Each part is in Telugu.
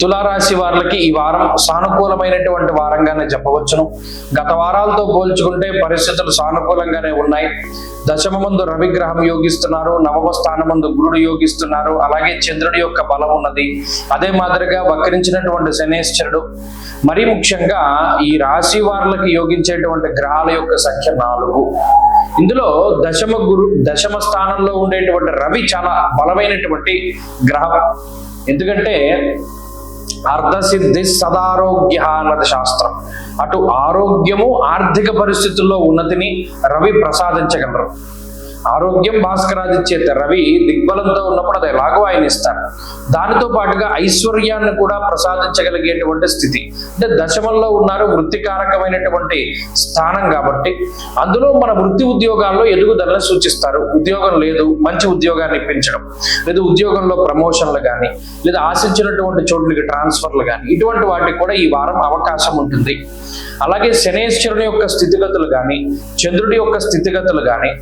తులారాశి వారికి ఈ వారం సానుకూలమైనటువంటి వారంగానే చెప్పవచ్చును. గత వారాలతో పోల్చుకుంటే పరిస్థితులు సానుకూలంగానే ఉన్నాయి. దశమమందు రవిగ్రహం యోగిస్తున్నారు, నవమ స్థానమందు గురుడు యోగిస్తున్నారు, అలాగే చంద్రుడి యొక్క బలం ఉన్నది. అదే మాదిరిగా వక్రించినటువంటి శనేశ్వరుడు. మరీ ముఖ్యంగా ఈ రాశి వారులకి యోగించేటువంటి గ్రహాల యొక్క సంఖ్య 4. ఇందులో దశమ స్థానంలో ఉండేటువంటి రవి చాలా బలమైనటువంటి గ్రహం. ఎందుకంటే అర్ధసిద్ధి సదారోగ్య అన్నది శాస్త్రం. అటు ఆరోగ్యము ఆర్థిక పరిస్థితుల్లో ఉన్నతిని రవి ప్రసాదించగలరు. ఆరోగ్యం భాస్కరాదిచ్చేత రవి దిగ్బలంతో ఉన్నప్పుడు అది ఎలాగో ఆయన ఇస్తారు. దానితో పాటుగా ఐశ్వర్యాన్ని కూడా ప్రసాదించగలిగేటువంటి స్థితి. అంటే దశమంలో ఉన్నారు, వృత్తికారకమైనటువంటి స్థానం కాబట్టి అందులో మన వృత్తి ఉద్యోగాల్లో ఎదుగుదలను సూచిస్తారు. ఉద్యోగం లేదు, మంచి ఉద్యోగాన్ని ఇప్పించడం, లేదా ఉద్యోగంలో ప్రమోషన్లు కానీ, లేదా ఆశించినటువంటి చోట్లకి ట్రాన్స్ఫర్లు కానీ, ఇటువంటి వాటికి కూడా ఈ వారం అవకాశం ఉంటుంది. అలాగే శనేశ్వరుని యొక్క స్థితిగతులు కానీ, చంద్రుడి యొక్క స్థితిగతులు కానీ,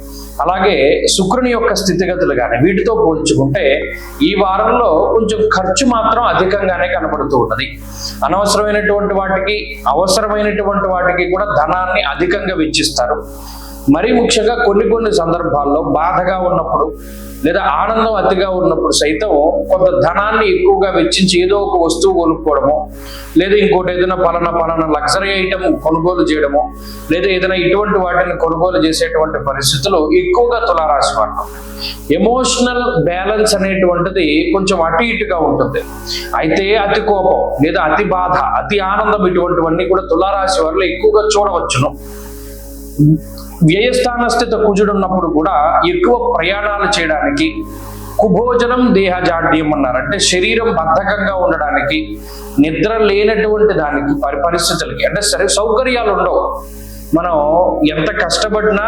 అలాగే శుక్రుని యొక్క స్థితిగతులు కానీ వీటితో పోల్చుకుంటే ఈ వారంలో కొంచెం ఖర్చు మాత్రం అధికంగానే కనబడుతూ ఉన్నది. అనవసరమైనటువంటి వాటికి, అవసరమైనటువంటి వాటికి కూడా ధనాన్ని అధికంగా వెచ్చిస్తారు. మరీ ముఖ్యంగా కొన్ని సందర్భాల్లో బాధగా ఉన్నప్పుడు లేదా ఆనందం అతిగా ఉన్నప్పుడు సైతం కొంత ధనాన్ని ఎక్కువగా వెచ్చించి ఏదో ఒక వస్తువు కొనుక్కోవడము, లేదా ఇంకోటి ఏదైనా పలానా లగ్జరీ ఐటమ్ కొనుగోలు చేయడము, లేదా ఏదైనా ఇటువంటి వాటిని కొనుగోలు చేసేటువంటి పరిస్థితులు ఎక్కువగా తులారాశి వారు. ఎమోషనల్ బ్యాలెన్స్ అనేటువంటిది కొంచెం అటు ఇటుగా ఉంటుంది. అయితే అతి కోపం లేదా అతి బాధ, అతి ఆనందం ఇటువంటివన్నీ కూడా తులారాశి వారిలో ఎక్కువగా చూడవచ్చును. వ్యయస్థానస్థిత కుజుడు ఉన్నప్పుడు కూడా ఎక్కువ ప్రయాణాలు చేయడానికి, కుభోజనం దేహజాడ్యం అన్నారు. అంటే శరీరం బద్ధకంగా ఉండడానికి, నిద్ర లేనటువంటి దానికి పరిస్థితులకి, అంటే సరే సౌకర్యాలు ఉండవు. మనం ఎంత కష్టపడినా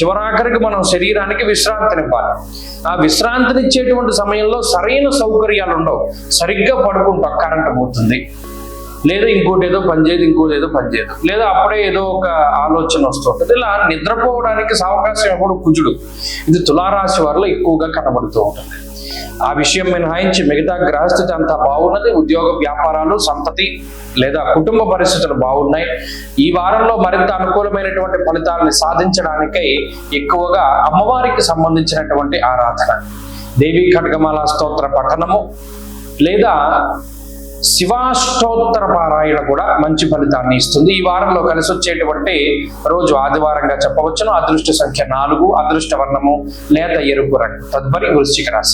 చివరాఖరికి మనం శరీరానికి విశ్రాంతినివ్వాలి. ఆ విశ్రాంతినిచ్చేటువంటి సమయంలో సరైన సౌకర్యాలు ఉండవు. సరిగ్గా పడుకుంటాం, కరెంటు పోతుంది, లేదా ఇంకోటి ఏదో పనిచేయదు, ఇంకోటి ఏదో పనిచేయదు, లేదా అప్పుడే ఏదో ఒక ఆలోచన వస్తుంటుంది. ఇలా నిద్రపోవడానికి అవకాశం ఎప్పుడు కుజుడు. ఇది తులారాశి వారిలో ఎక్కువగా కనబడుతూ ఉంటుంది. ఆ విషయం మినహాయించి మిగతా గ్రహస్థితి అంతా బాగున్నది. ఉద్యోగ వ్యాపారాలు, సంతతి లేదా కుటుంబ పరిస్థితులు బాగున్నాయి. ఈ వారంలో మరింత అనుకూలమైనటువంటి ఫలితాలను సాధించడానికై ఎక్కువగా అమ్మవారికి సంబంధించినటువంటి ఆరాధన, దేవీ ఖడ్గమాల స్తోత్ర పఠనము, లేదా శివాష్టోత్తర పారాయణ కూడా మంచి ఫలితాన్ని ఇస్తుంది. ఈ వారంలో కలిసి వచ్చేటువంటి రోజు ఆదివారంగా చెప్పవచ్చును. అదృష్ట సంఖ్య 4, అదృష్ట వర్ణము లేత ఎరుపు రంగు. తదుపరి వృశ్చిక రాశి.